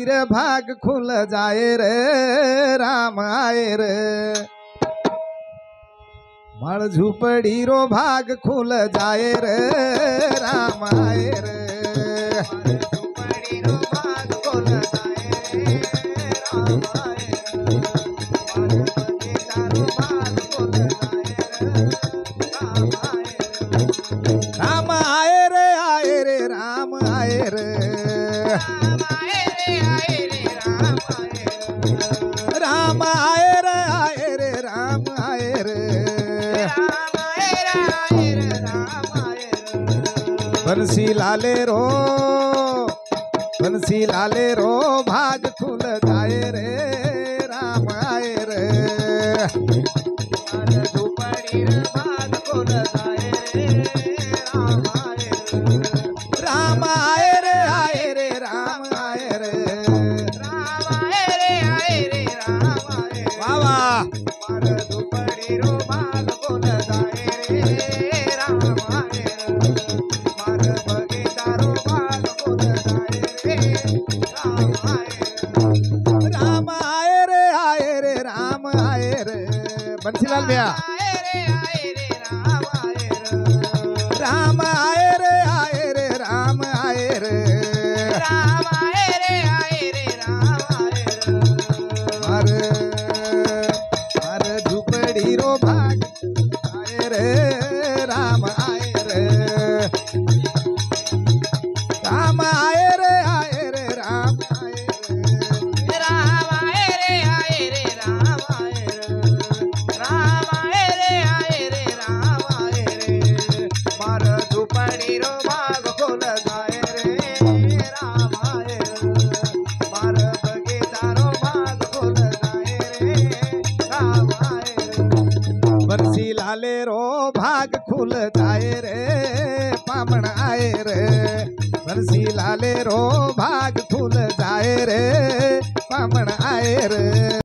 झुपड़ी रे भाग खुल जाए रे राम आए रे। मळ झुपड़ी रो भाग खुल जाए रे राम आए रे। झुपड़ी रो भाग खुल जाए रे राम आए रे। बगीचा रो भाग खुल जाए रे राम आए रे। राम आए रे आए रे राम आए रे। राम आए रे आए रे राम आए रे। राम आए रे आए रे राम आए रे। राम आए रे आए रे राम आए रे। बंसी लाले रो भाग खुल जाए रे राम आए रे। झुपड़ी रे भाग खुल जाए रे राम आए रे। राम आए रे आए रे राम आए रे। राम आए रे आए रे राम आए रे। वाह वाह। मार झुपड़ी रो भाग खुल जाए रे राम आए रे। मार बगीचा रो भाग खुल जाए रे राम आए रे। राम आए रे आए रे राम आए रे। बंसीलाल भैया। आए रे राम आए रे। राम आए रे आए रे राम आए रे। राम आए रे राम आए रे। मार झुपड़ी रो भाग आए रे राम आए रे। राम आए रे आए रे राम आए रे। राम आए रे राम आए रे। राम आए रे राम आए रे। मार झुपड़ी रो भाग खुल जाए रे राम आए रे। मार बगीचा रो भाग खुल जाए रे राम आए रे। बंसी लाले रो भाग खुल जाए रे पामण आए रे। बंसी लाले रो भाग खुल जाए रे पामण आए रे।